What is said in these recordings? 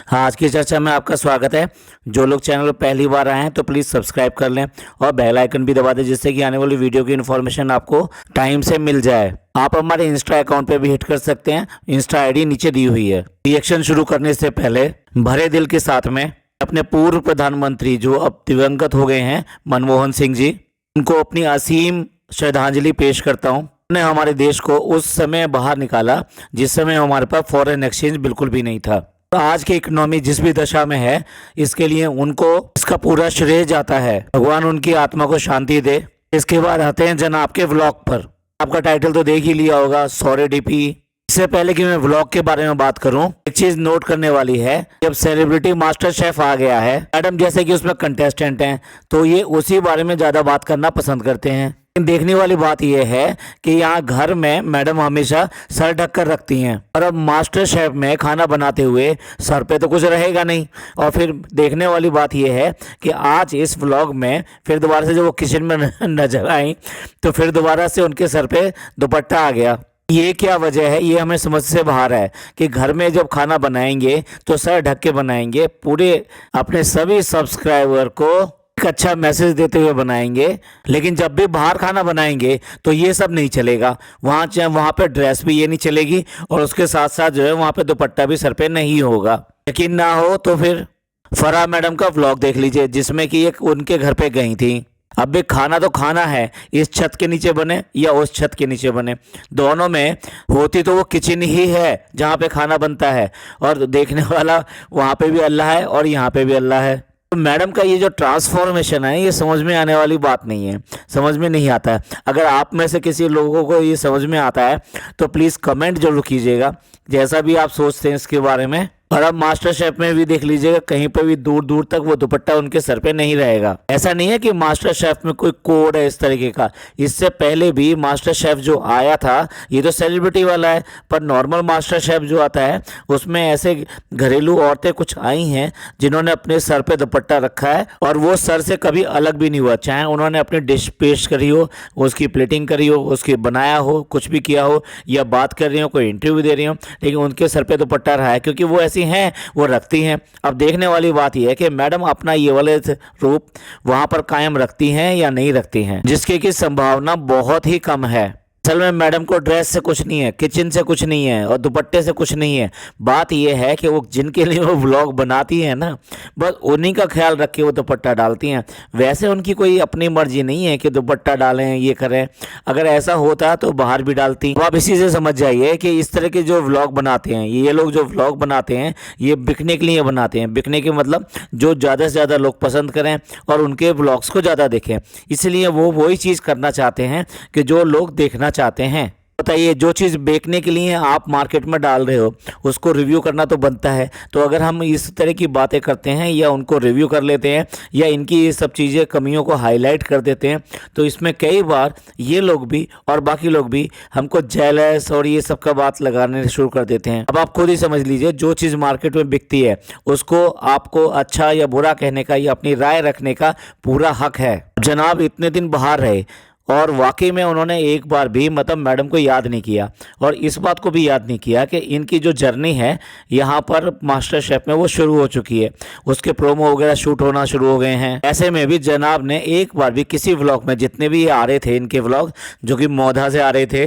हाँ, आज की चर्चा में आपका स्वागत है। जो लोग चैनल पर पहली बार आए हैं तो प्लीज़ सब्सक्राइब कर लें और बेल आइकन भी दबा दें, जिससे कि आने वाली वीडियो की इन्फॉर्मेशन आपको टाइम से मिल जाए। आप हमारे इंस्टा अकाउंट पे भी हिट कर सकते हैं, इंस्टा आईडी नीचे दी हुई है। रिएक्शन शुरू करने से पहले भरे दिल के साथ में अपने पूर्व प्रधानमंत्री जो अब दिवंगत हो गए हैं मनमोहन सिंह जी, उनको अपनी असीम श्रद्धांजलि पेश करता हूँ। उन्होंने हमारे देश को उस समय बाहर निकाला जिस समय हमारे पास फॉरेन एक्सचेंज बिल्कुल भी नहीं था। तो आज की इकोनॉमी जिस भी दशा में है, इसके लिए उनको इसका पूरा श्रेय जाता है। भगवान उनकी आत्मा को शांति दे। इसके बाद आते हैं जनाब के व्लॉग पर। आपका टाइटल तो देख ही लिया होगा, सॉरी डीपी। इससे पहले कि मैं व्लॉग के बारे में बात करूं, एक चीज नोट करने वाली है। जब सेलिब्रिटी मास्टर शेफ आ गया है, मैडम जैसे कि उसमें कंटेस्टेंट हैं, तो ये उसी बारे में ज्यादा बात करना पसंद करते हैं। देखने वाली बात यह है कि यहाँ घर में मैडम हमेशा सर ढक कर रखती हैं, और अब मास्टर शेफ में खाना बनाते हुए सर पे तो कुछ रहेगा नहीं। और फिर देखने वाली बात यह है कि आज इस व्लॉग में फिर दोबारा से जब वो किचन में नजर आई तो फिर दोबारा से उनके सर पे दुपट्टा आ गया। ये क्या वजह है, ये हमें समझ से बाहर है कि घर में जब खाना बनाएंगे तो सर ढक के बनाएंगे, पूरे अपने सभी सब्सक्राइबर को एक अच्छा मैसेज देते हुए बनाएंगे। लेकिन जब भी बाहर खाना बनाएंगे तो ये सब नहीं चलेगा। वहाँ पे ड्रेस भी ये नहीं चलेगी, और उसके साथ साथ जो है वहाँ पे दुपट्टा भी सर पे नहीं होगा। यकीन ना हो तो फिर फराह मैडम का व्लॉग देख लीजिए, जिसमें कि एक उनके घर पे गई थी। अब भी खाना तो खाना है, इस छत के नीचे बने या उस छत के नीचे बने, दोनों में होती तो वो किचन ही है जहाँ पे खाना बनता है, और देखने वाला वहाँ पे भी अल्लाह है और यहाँ पे भी अल्लाह है। तो मैडम का ये जो ट्रांसफॉर्मेशन है, ये समझ में आने वाली बात नहीं है, समझ में नहीं आता है। अगर आप में से किसी लोगों को ये समझ में आता है तो प्लीज़ कमेंट जरूर कीजिएगा, जैसा भी आप सोचते हैं इसके बारे में। और अब मास्टर शेफ में भी देख लीजिएगा, कहीं पर भी दूर दूर तक वो दुपट्टा उनके सर पे नहीं रहेगा। ऐसा नहीं है कि मास्टर शेफ में कोई कोड है इस तरीके का। इससे पहले भी मास्टर शेफ जो आया था, ये तो सेलिब्रिटी वाला है, पर नॉर्मल मास्टर शेफ जो आता है उसमें ऐसे घरेलू औरतें कुछ आई हैं जिन्होंने अपने सर पे दुपट्टा रखा है, और वो सर से कभी अलग भी नहीं हुआ। चाहे उन्होंने अपनी डिश पेश करी हो, उसकी प्लेटिंग करी हो, उसकी बनाया हो, कुछ भी किया हो, या बात कर रही हो, कोई इंटरव्यू दे रही हो, लेकिन उनके सर पे दुपट्टा रहा है, क्योंकि वो हैं, वो रखती हैं। अब देखने वाली बात यह है कि मैडम अपना ये वाले रूप वहां पर कायम रखती हैं या नहीं रखती हैं, जिसके की संभावना बहुत ही कम है। असल में मैडम को ड्रेस से कुछ नहीं है, किचन से कुछ नहीं है, और दुपट्टे से कुछ नहीं है। बात यह है कि वो जिनके लिए वो व्लॉग बनाती हैं ना, बस उन्हीं का ख्याल रख के वो दुपट्टा डालती हैं। वैसे उनकी कोई अपनी मर्जी नहीं है कि दुपट्टा डालें, ये करें। अगर ऐसा होता तो बाहर भी डालती। तो आप इसी से समझ जाइए कि इस तरह के जो व्लॉग बनाते हैं, ये लोग जो व्लॉग बनाते हैं, ये बिकने के लिए बनाते हैं। बिकने के मतलब जो ज़्यादा से ज़्यादा लोग पसंद करें और उनके व्लॉग्स को ज़्यादा देखें, इसलिए वो वही चीज़ करना चाहते हैं कि जो लोग देखना चाहते हैं। बताइए, जो चीज़ बेचने के लिए आप मार्केट में डाल रहे हो उसको रिव्यू करना तो बनता है। तो अगर हम इस तरह की बातें करते हैं या उनको रिव्यू कर लेते हैं या इनकी ये सब चीज़ें कमियों को हाईलाइट कर देते हैं, तो इसमें कई बार ये लोग भी और बाकी लोग भी हमको जेलस और ये सब का बात लगाने शुरू कर देते हैं। अब आप खुद ही समझ लीजिए, जो चीज़ मार्केट में बिकती है उसको आपको अच्छा या बुरा कहने का या अपनी राय रखने का पूरा हक है। जनाब इतने दिन बाहर रहे और वाकई में उन्होंने एक बार भी मतलब मैडम को याद नहीं किया, और इस बात को भी याद नहीं किया कि इनकी जो जर्नी है यहाँ पर मास्टर शेफ में वो शुरू हो चुकी है। उसके प्रोमो वगैरह शूट होना शुरू हो गए हैं। ऐसे में भी जनाब ने एक बार भी किसी व्लॉग में, जितने भी ये आ रहे थे इनके व्लॉग, जो कि मौधा से आ रहे थे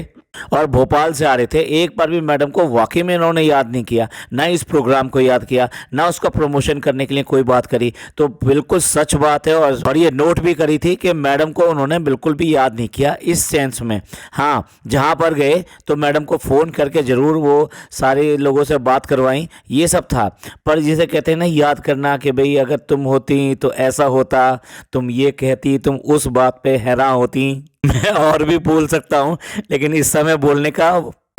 और भोपाल से आ रहे थे, एक बार भी मैडम को वाकई में इन्होंने याद नहीं किया। ना इस प्रोग्राम को याद किया, ना उसका प्रमोशन करने के लिए कोई बात करी। तो बिल्कुल सच बात है, और ये नोट भी करी थी कि मैडम को उन्होंने बिल्कुल भी याद नहीं किया इस सेंस में। हाँ, जहाँ पर गए तो मैडम को फ़ोन करके ज़रूर वो सारे लोगों से बात करवाई, ये सब था। पर जिसे कहते हैं ना, याद करना कि भाई अगर तुम होती तो ऐसा होता, तुम ये कहती, तुम उस बात पे हैरान होती। मैं और भी बोल सकता हूँ, लेकिन इस समय बोलने का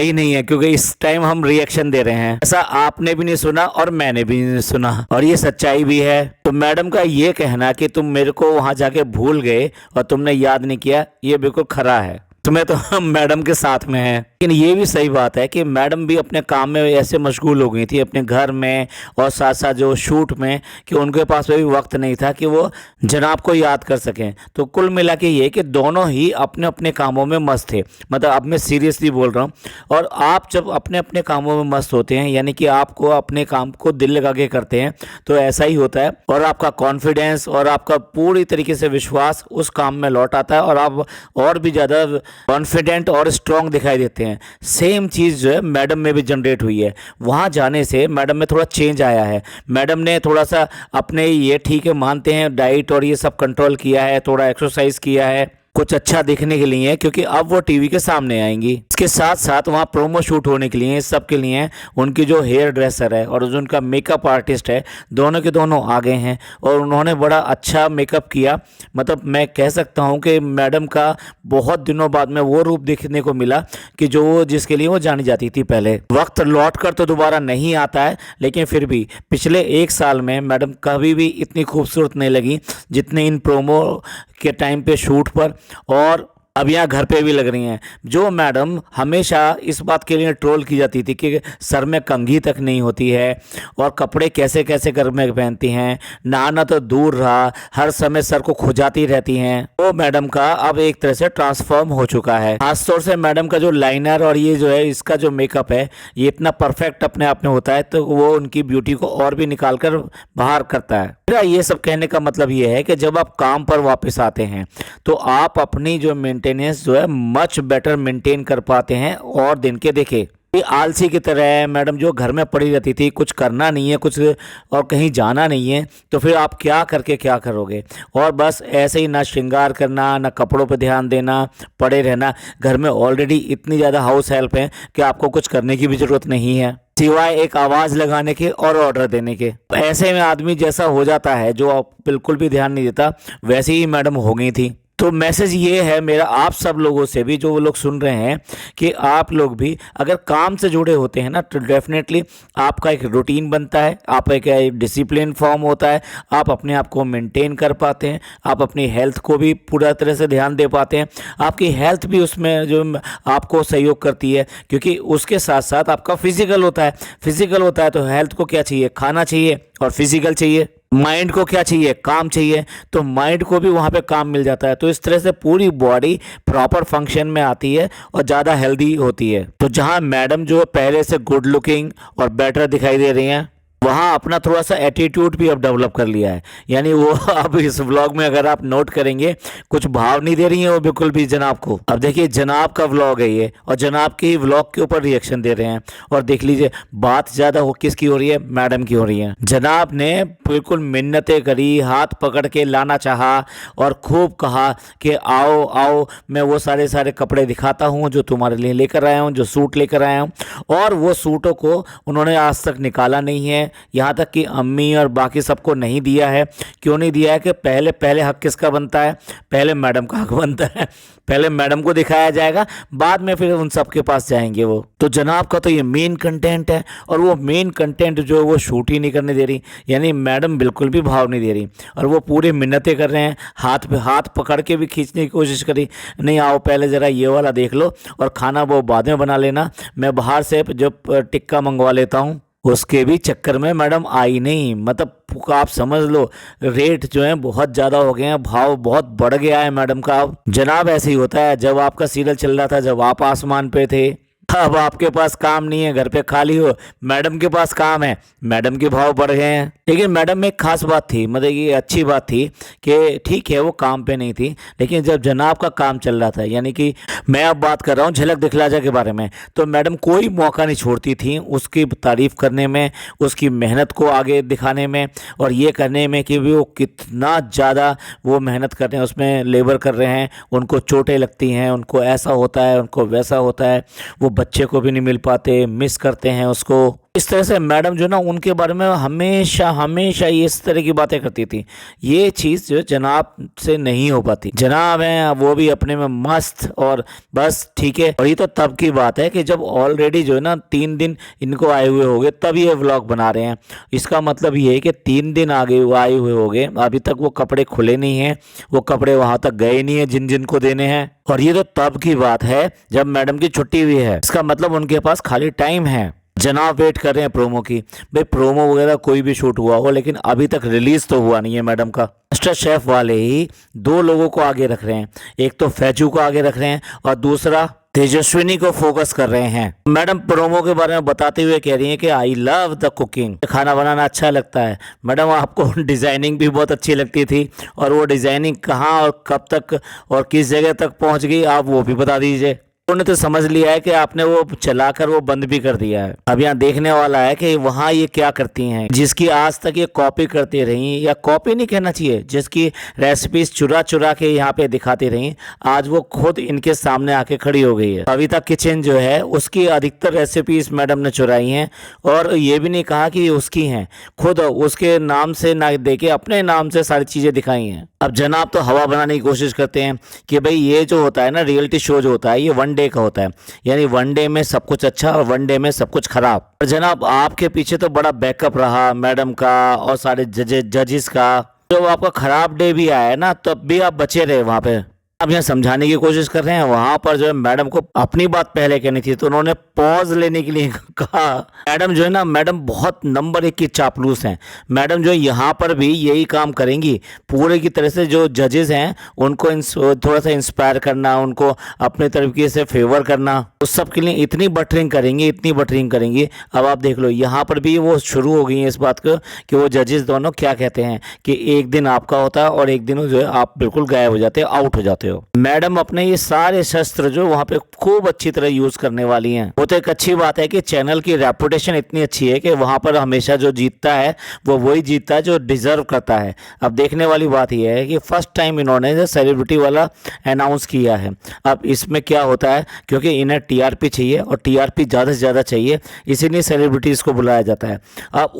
ही नहीं है, क्योंकि इस टाइम हम रिएक्शन दे रहे हैं। ऐसा आपने भी नहीं सुना और मैंने भी नहीं सुना, और ये सच्चाई भी है। तो मैडम का ये कहना कि तुम मेरे को वहां जाके भूल गए और तुमने याद नहीं किया, ये बिल्कुल खरा है। तुम्हें तो हम मैडम के साथ में है। लेकिन ये भी सही बात है कि मैडम भी अपने काम में ऐसे मशगूल हो गई थी अपने घर में और साथ साथ जो शूट में, कि उनके पास भी वक्त नहीं था कि वो जनाब को याद कर सकें। तो कुल मिला के ये कि दोनों ही अपने अपने कामों में मस्त थे। मतलब अब मैं सीरियसली बोल रहा हूँ। और आप जब अपने अपने कामों में मस्त होते हैं, यानी कि आपको अपने काम को दिल लगा के करते हैं, तो ऐसा ही होता है और आपका कॉन्फिडेंस और आपका पूरी तरीके से विश्वास उस काम में लौट आता है और आप और भी ज़्यादा कॉन्फिडेंट और स्ट्रांग दिखाई देते हैं। सेम चीज़ जो है मैडम में भी जनरेट हुई है। वहाँ जाने से मैडम में थोड़ा चेंज आया है। मैडम ने थोड़ा सा अपने, ये ठीक है मानते हैं, डाइट और ये सब कंट्रोल किया है, थोड़ा एक्सरसाइज किया है कुछ अच्छा दिखने के लिए, क्योंकि अब वो टीवी के सामने आएंगी। इसके साथ साथ वहाँ प्रोमो शूट होने के लिए, सब के लिए उनकी जो हेयर ड्रेसर है और जो उनका मेकअप आर्टिस्ट है, दोनों के दोनों आ गए हैं और उन्होंने बड़ा अच्छा मेकअप किया। मतलब मैं कह सकता हूँ कि मैडम का बहुत दिनों बाद में वो रूप देखने को मिला कि जो जिसके लिए वो जानी जाती थी पहले। वक्त लौट कर तो दोबारा नहीं आता है, लेकिन फिर भी पिछले 1 साल में मैडम कभी भी इतनी खूबसूरत नहीं लगी जितने इन प्रोमो के टाइम पे शूट पर और अब यहाँ घर पे भी लग रही हैं। जो मैडम हमेशा इस बात के लिए ट्रोल की जाती थी कि सर में कंघी तक नहीं होती है और कपड़े कैसे कैसे घर में पहनती हैं, नहाना तो दूर रहा, हर समय सर को खुजाती रहती हैं, वो मैडम का अब एक तरह से ट्रांसफॉर्म हो चुका है। खासतौर से मैडम का जो लाइनर और ये जो है इसका जो मेकअप है, ये इतना परफेक्ट अपने आप में होता है, तो वो उनकी ब्यूटी को और भी निकाल कर बाहर करता है। मेरा ये सब कहने का मतलब ये है कि जब आप काम पर वापस आते हैं तो आप अपनी जो मेंटेनेंस जो है मच बेटर मेंटेन कर पाते हैं। और दिन के देखे ये आलसी की तरह है मैडम, जो घर में पड़ी रहती थी, कुछ करना नहीं है कुछ और कहीं जाना नहीं है, तो फिर आप क्या करके क्या करोगे। और बस ऐसे ही ना श्रृंगार करना, ना कपड़ों पर ध्यान देना, पड़े रहना। घर में ऑलरेडी इतनी ज़्यादा हाउस हेल्प है कि आपको कुछ करने की भी ज़रूरत नहीं है सिवाय एक आवाज़ लगाने के और ऑर्डर देने के। ऐसे में आदमी जैसा हो जाता है जो बिल्कुल भी ध्यान नहीं देता, वैसे ही मैडम हो गई थी। तो मैसेज ये है मेरा आप सब लोगों से भी, जो वो लोग सुन रहे हैं, कि आप लोग भी अगर काम से जुड़े होते हैं ना, तो डेफिनेटली आपका एक रूटीन बनता है, आप एक डिसिप्लिन फॉर्म होता है, आप अपने आप को मेंटेन कर पाते हैं, आप अपनी हेल्थ को भी पूरा तरह से ध्यान दे पाते हैं। आपकी हेल्थ भी उसमें जो आपको सहयोग करती है, क्योंकि उसके साथ साथ आपका फिजिकल होता है। फिजिकल होता है तो हेल्थ को क्या चाहिए, खाना चाहिए और फिजिकल चाहिए। माइंड को क्या चाहिए, काम चाहिए, तो माइंड को भी वहाँ पे काम मिल जाता है। तो इस तरह से पूरी बॉडी प्रॉपर फंक्शन में आती है और ज़्यादा हेल्दी होती है। तो जहाँ मैडम जो पहले से गुड लुकिंग और बेटर दिखाई दे रही हैं, वहाँ अपना थोड़ा सा एटीट्यूड भी अब डेवलप कर लिया है। यानी वो अब इस व्लॉग में अगर आप नोट करेंगे, कुछ भाव नहीं दे रही हैं वो बिल्कुल भी जनाब को। अब देखिए जनाब का व्लॉग है ये, और जनाब के व्लॉग के ऊपर रिएक्शन दे रहे हैं। और देख लीजिए बात ज़्यादा हो किसकी हो रही है, मैडम की हो रही है। जनाब ने बिल्कुल मिन्नतें करी, हाथ पकड़ के लाना चाहा और खूब कहा कि आओ आओ, मैं वो सारे सारे कपड़े दिखाता हूँ जो तुम्हारे लिए लेकर आया हूँ, जो सूट लेकर आया हूँ। और वो सूटों को उन्होंने आज तक निकाला नहीं है, यहाँ तक कि अम्मी और बाकी सबको नहीं दिया है। क्यों नहीं दिया है कि पहले हक किसका बनता है, पहले मैडम का हक बनता है। पहले मैडम को दिखाया जाएगा, बाद में फिर उन सब के पास जाएंगे वो। तो जनाब का तो ये मेन कंटेंट है, और वो मेन कंटेंट जो है वो शूट ही नहीं करने दे रही। यानी मैडम बिल्कुल भी भाव नहीं दे रही, और वो पूरे मिन्नतें कर रहे हैं, हाथ पे हाथ पकड़ के भी खींचने की कोशिश करी। नहीं आओ पहले ज़रा ये वाला देख लो, और खाना वो बाद में बना लेना, मैं बाहर से जो टिक्का मंगवा लेता हूँ। उसके भी चक्कर में मैडम आई नहीं। मतलब आप समझ लो रेट जो है बहुत ज़्यादा हो गए हैं, भाव बहुत बढ़ गया है मैडम का। अब जनाब ऐसे ही होता है, जब आपका सीरियल चल रहा था, जब आप आसमान पे थे, अब आपके पास काम नहीं है, घर पे खाली हो, मैडम के पास काम है, मैडम के भाव बढ़ गए हैं। लेकिन मैडम में एक खास बात थी, मतलब ये अच्छी बात थी कि ठीक है वो काम पे नहीं थी, लेकिन जब जनाब का काम चल रहा था, यानी कि मैं अब बात कर रहा हूँ झलक दिखला जा के बारे में, तो मैडम कोई मौका नहीं छोड़ती थी उसकी तारीफ़ करने में, उसकी मेहनत को आगे दिखाने में, और ये करने में कि वो कितना ज़्यादा वो मेहनत कर रहे हैं, उसमें लेबर कर रहे हैं, उनको चोटें लगती हैं, उनको ऐसा होता है, उनको वैसा होता है, वो बच्चे को भी नहीं मिल पाते, मिस करते हैं उसको। इस तरह से मैडम जो ना उनके बारे में हमेशा हमेशा ये इस तरह की बातें करती थी। ये चीज़ जो जनाब से नहीं हो पाती। जनाब हैं वो भी अपने में मस्त और बस ठीक है। और ये तो तब की बात है कि जब ऑलरेडी जो है ना 3 दिन इनको आए हुए हो गए तब ये व्लॉग बना रहे हैं। इसका मतलब ये है कि 3 दिन आगे आए हुए हो गए, अभी तक वो कपड़े खुले नहीं हैं, वो कपड़े वहाँ तक गए नहीं हैं जिन जिन को देने हैं। और ये तो तब की बात है जब मैडम की छुट्टी हुई है। इसका मतलब उनके पास खाली टाइम है। जनाब वेट कर रहे हैं प्रोमो की। भाई प्रोमो वगैरह कोई भी शूट हुआ हो लेकिन अभी तक रिलीज तो हुआ नहीं है मैडम का। मास्टर शेफ वाले ही 2 लोगों को आगे रख रहे हैं, एक तो फैजू को आगे रख रहे हैं और दूसरा तेजस्विनी को फोकस कर रहे हैं। मैडम प्रोमो के बारे में बताते हुए कह रही हैं कि आई लव द कुकिंग, खाना बनाना अच्छा लगता है। मैडम आपको डिजाइनिंग भी बहुत अच्छी लगती थी और वो डिजाइनिंग कहाँ और कब तक और किस जगह तक पहुंच गई आप वो भी बता दीजिए। उन्होंने तो समझ लिया है कि आपने वो चलाकर वो बंद भी कर दिया है। अब यहाँ देखने वाला है कि वहाँ ये क्या करती हैं, जिसकी आज तक ये कॉपी करती रही, या कॉपी नहीं कहना चाहिए, जिसकी रेसिपीज चुरा चुरा के यहाँ पे दिखाती रही, आज वो खुद इनके सामने आके खड़ी हो गई है। कविता किचन जो है उसकी अधिकतर रेसिपीज मैडम ने चुराई हैं और ये भी नहीं कहा कि उसकी हैं, खुद उसके नाम से ना देके अपने नाम से सारी चीजें दिखाई हैं। अब जनाब तो हवा बनाने की कोशिश करते हैं कि भाई ये जो होता है ना रियलिटी शो जो होता है ये 1 डे का होता है, यानी 1 डे में सब कुछ अच्छा और 1 डे में सब कुछ खराब। और जनाब आपके पीछे तो बड़ा बैकअप रहा मैडम का और सारे जजेस का। जो आपका खराब डे भी आया ना तब भी आप बचे रहे वहां पे। अब यहाँ समझाने की कोशिश कर रहे हैं, वहां पर जो है मैडम को अपनी बात पहले कहनी थी तो उन्होंने पॉज लेने के लिए कहा। मैडम जो है ना मैडम बहुत नंबर 1 की चापलूस हैं। मैडम जो है यहाँ पर भी यही काम करेंगी, पूरे की तरह से जो जजेस हैं उनको थोड़ा सा इंस्पायर करना, उनको अपने तरीके से फेवर करना, उस सब के लिए इतनी बटरिंग करेंगी, इतनी बटरिंग करेंगी। अब आप देख लो यहाँ पर भी वो शुरू हो गई है इस बात को कि वो जजेस दोनों क्या कहते हैं कि एक दिन आपका होता है और एक दिन जो है आप बिल्कुल गायब हो जाते हो, आउट हो जाते हो। मैडम अपने ये सारे शस्त्र जो वहां पे खूब अच्छी तरह यूज करने वाली हैं। वो तो एक अच्छी बात है कि चैनल की रेपुटेशन इतनी अच्छी है कि वहां पर हमेशा जो जीतता है वो वही जीतता है जो डिजर्व करता है। अब देखने वाली बात यह है कि फर्स्ट टाइम इन्होंने सेलिब्रिटी वाला अनाउंस किया है। अब इसमें क्या होता है, क्योंकि इन्हें टीआरपी चाहिए और टीआरपी ज़्यादा से ज़्यादा चाहिए, इसीलिए सेलिब्रिटीज़ को बुलाया जाता है। अब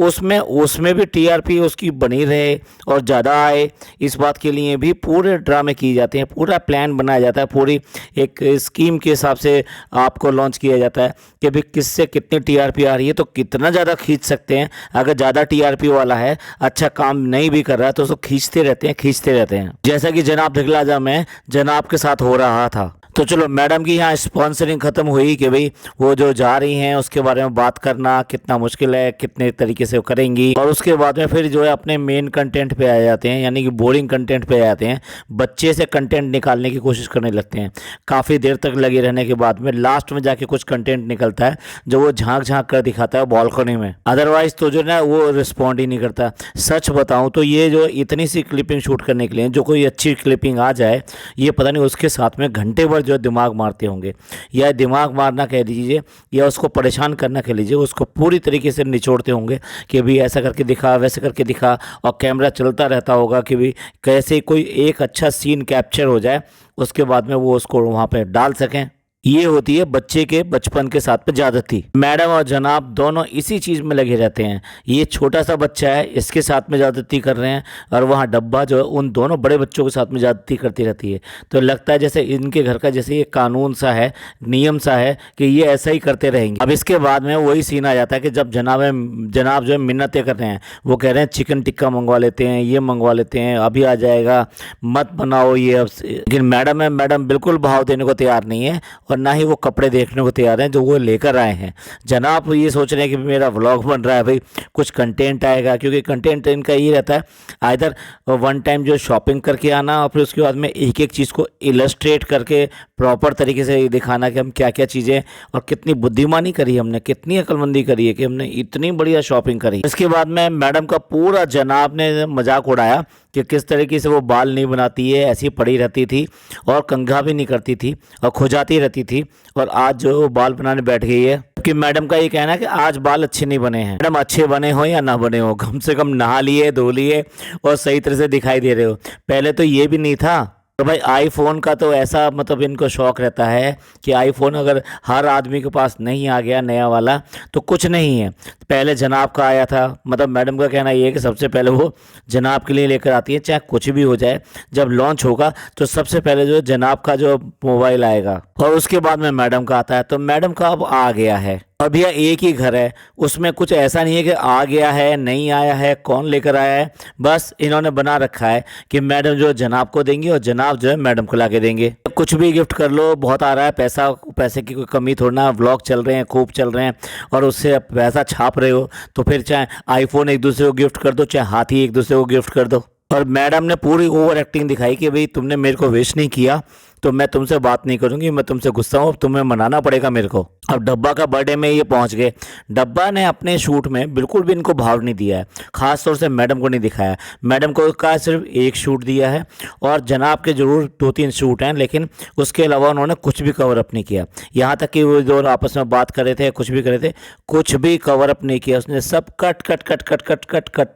उसमें भी टीआरपी उसकी बनी रहे और ज़्यादा आए, इस बात के लिए भी पूरे ड्रामे किए जाते हैं, पूरा प्लान बनाया जाता है, पूरी एक स्कीम के हिसाब से आपको लॉन्च किया जाता है कि भाई किससे कितनी टीआरपी आ रही है तो कितना ज़्यादा खींच सकते हैं। अगर ज़्यादा टीआरपी वाला है, अच्छा काम नहीं भी कर रहा है तो उसको खींचते रहते हैं जैसा कि जनाब दिखलाजा में जनाब के साथ हो रहा था। तो चलो मैडम की यहाँ स्पॉन्सरिंग ख़त्म हुई कि भाई वो जो जा रही हैं उसके बारे में बात करना कितना मुश्किल है, कितने तरीके से वो करेंगी, और उसके बाद में फिर जो है अपने मेन कंटेंट पे आ जाते हैं, यानी कि बोरिंग कंटेंट पे आ जाते हैं, बच्चे से कंटेंट निकालने की कोशिश करने लगते हैं। काफ़ी देर तक लगे रहने के बाद में लास्ट में जाके कुछ कंटेंट निकलता है जो वो झाँक कर दिखाता है बालकनी में, अदरवाइज तो जो ना वो रिस्पॉन्ड ही नहीं करता। सच बताऊँ तो ये जो इतनी सी क्लिपिंग शूट करने के लिए जो कोई अच्छी क्लिपिंग आ जाए, ये पता नहीं उसके साथ में घंटे भर जो दिमाग मारते होंगे, या दिमाग मारना कह लीजिए या उसको परेशान करना कह लीजिए, उसको पूरी तरीके से निचोड़ते होंगे कि भाई ऐसा करके दिखा, वैसे करके दिखा, और कैमरा चलता रहता होगा कि भाई कैसे कोई एक अच्छा सीन कैप्चर हो जाए, उसके बाद में वो उसको वहाँ पे डाल सकें। ये होती है बच्चे के बचपन के साथ में ज्यादती। मैडम और जनाब दोनों इसी चीज में लगे रहते हैं। ये छोटा सा बच्चा है, इसके साथ में ज्यादती कर रहे हैं, और वहाँ डब्बा जो है उन दोनों बड़े बच्चों के साथ में ज्यादती करती रहती है। तो लगता है जैसे इनके घर का जैसे ये कानून सा है, नियम सा है कि ये ऐसा ही करते रहेंगे। अब इसके बाद में वही सीन आ जाता है कि जब जनाब जो है मिन्नतें कर रहे हैं, वो कह रहे हैं चिकन टिक्का मंगवा लेते हैं, ये मंगवा लेते हैं, अभी आ जाएगा, मत बनाओ ये अब। लेकिन मैडम बिल्कुल भाव देने को तैयार नहीं है और ना ही वो कपड़े देखने को तैयार हैं जो वो लेकर आए हैं। जनाब ये सोच रहे हैं कि मेरा व्लॉग बन रहा है, भाई कुछ कंटेंट आएगा, क्योंकि कंटेंट इनका ये रहता है आइदर वन टाइम जो शॉपिंग करके आना और फिर उसके बाद में एक एक चीज़ को इलस्ट्रेट करके प्रॉपर तरीके से दिखाना कि हम क्या क्या चीज़ें और कितनी बुद्धिमानी करी हमने, कितनी अक्लमंदी करी है कि हमने इतनी बढ़िया शॉपिंग करी। इसके बाद में मैडम का पूरा जनाब ने मजाक उड़ाया कि किस तरीके से वो बाल नहीं बनाती है, ऐसी पड़ी रहती थी और कंघा भी नहीं करती थी और खुजाती रहती थी, और आज जो वो बाल बनाने बैठ गई है। कि मैडम का ये कहना है कि आज बाल अच्छे नहीं बने हैं। मैडम अच्छे बने हो या ना बने हो, कम से कम नहा लिए, धो लिए और सही तरह से दिखाई दे रहे हो। पहले तो ये भी नहीं था, तो भाई आईफोन का तो ऐसा मतलब इनको शौक रहता है कि आईफोन अगर हर आदमी के पास नहीं आ गया नया वाला तो कुछ नहीं है। पहले जनाब का आया था, मतलब मैडम का कहना ये है कि सबसे पहले वो जनाब के लिए लेकर आती है, चाहे कुछ भी हो जाए। जब लॉन्च होगा तो सबसे पहले जो जनाब का जो मोबाइल आएगा और उसके बाद में मैडम का आता है। तो मैडम का अब आ गया है और भैया एक ही घर है, उसमें कुछ ऐसा नहीं है कि आ गया है नहीं आया है कौन लेकर आया है। बस इन्होंने बना रखा है कि मैडम जो है जनाब को देंगी और जनाब जो है मैडम को ला के देंगे। कुछ भी गिफ्ट कर लो, बहुत आ रहा है पैसा, पैसे की कोई कमी थोड़ा ना, व्लॉग चल रहे हैं खूब चल रहे हैं और उससे पैसा छाप रहे हो, तो फिर चाहे आईफोन एक दूसरे को गिफ्ट कर दो, चाहे हाथी एक दूसरे को गिफ्ट कर दो। और मैडम ने पूरी ओवर एक्टिंग दिखाई कि भाई तुमने मेरे को विश नहीं किया तो मैं तुमसे बात नहीं करूंगी, मैं तुमसे गुस्सा हूँ, अब तुम्हें मनाना पड़ेगा मेरे को। अब डब्बा का बर्थडे में ये पहुंच गए। डब्बा ने अपने शूट में बिल्कुल भी इनको भाव नहीं दिया है, खास तौर से मैडम को नहीं दिखाया। मैडम को का सिर्फ एक शूट दिया है और जनाब के जरूर 2-3 शूट हैं, लेकिन उसके अलावा उन्होंने कुछ भी कवर अप नहीं किया। यहाँ तक कि वो दोनों आपस में बात कर रहे थे, कुछ भी कर रहे थे, कुछ भी कवर अप नहीं किया उसने। सब cut cut cut cut cut cut cut,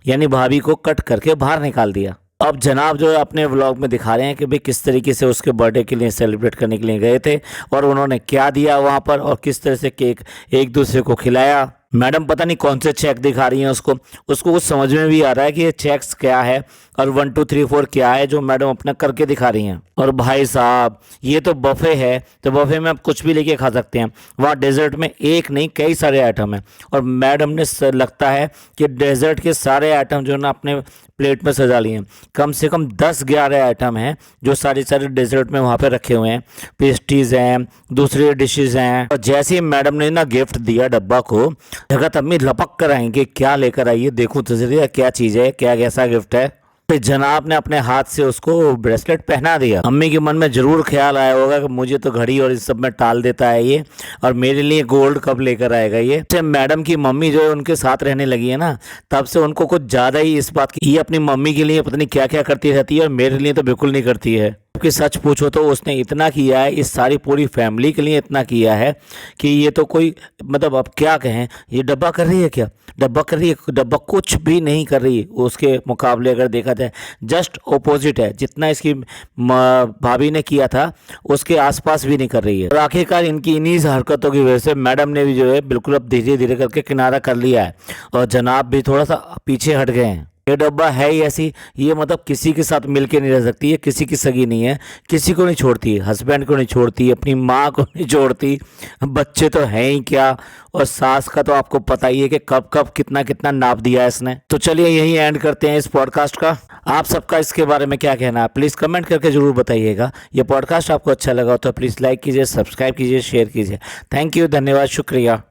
यानी भाभी को कट करके बाहर निकाल दिया। अब जनाब जो है अपने व्लॉग में दिखा रहे हैं कि भाई किस तरीके से उसके बर्थडे के लिए सेलिब्रेट करने के लिए गए थे और उन्होंने क्या दिया वहाँ पर और किस तरह से केक एक दूसरे को खिलाया। मैडम पता नहीं कौन से चेक दिखा रही हैं उसको कुछ समझ में भी आ रहा है कि ये चेक्स क्या है और 1 2 3 4 क्या है जो मैडम अपना करके दिखा रही हैं। और भाई साहब ये तो बफे है, तो बफे में आप कुछ भी लेके खा सकते हैं। वहाँ डेजर्ट में एक नहीं कई सारे आइटम हैं और मैडम ने लगता है कि डेजर्ट के सारे आइटम जो है ना अपने प्लेट में सजा लिए हैं। कम से कम 10-11 आइटम हैं जो सारे डेजर्ट में वहाँ पे रखे हुए हैं। पेस्ट्रीज हैं, दूसरी डिशेज हैं। और जैसे ही मैडम ने ना गिफ्ट दिया डब्बा को, जगत अम्मी लपक कर आएंगे क्या लेकर आइए, देखूं तो जरिए क्या चीज़ है, क्या कैसा गिफ्ट है। फिर जनाब ने अपने हाथ से उसको ब्रेसलेट पहना दिया। अम्मी के मन में जरूर ख्याल आया होगा कि मुझे तो घड़ी और इस सब में टाल देता है ये, और मेरे लिए गोल्ड कब लेकर आएगा ये। मैडम की मम्मी जो है उनके साथ रहने लगी है ना, तब से उनको कुछ ज़्यादा ही इस बात की, ये अपनी मम्मी के लिए पता नहीं क्या क्या करती रहती है और मेरे लिए तो बिल्कुल नहीं करती है। कि सच पूछो तो उसने इतना किया है, इस सारी पूरी फैमिली के लिए इतना किया है कि ये तो कोई मतलब अब क्या कहें। ये डब्बा कर रही है क्या, डब्बा कर रही है, डब्बा कुछ भी नहीं कर रही उसके मुकाबले अगर देखा जाए, जस्ट ऑपोजिट है। जितना इसकी भाभी ने किया था उसके आसपास भी नहीं कर रही है। और आखिरकार इनकी इन्हीं हरकतों की वजह से मैडम ने भी जो है बिल्कुल अब धीरे धीरे करके किनारा कर लिया है और जनाब भी थोड़ा सा पीछे हट गए हैं। ये डब्बा है ही ऐसी, ये मतलब किसी के साथ मिलके नहीं रह सकती है, किसी की सगी नहीं है, किसी को नहीं छोड़ती, हस्बैंड को नहीं छोड़ती, अपनी माँ को नहीं छोड़ती, बच्चे तो हैं ही क्या, और सास का तो आपको पता ही है कि कब कब कितना कितना नाप दिया है इसने। तो चलिए यही एंड करते हैं इस पॉडकास्ट का। आप सबका इसके बारे में क्या कहना है प्लीज़ कमेंट करके ज़रूर बताइएगा। ये पॉडकास्ट आपको अच्छा लगा हो तो प्लीज़ लाइक कीजिए, सब्सक्राइब कीजिए, शेयर कीजिए। थैंक यू, धन्यवाद, शुक्रिया।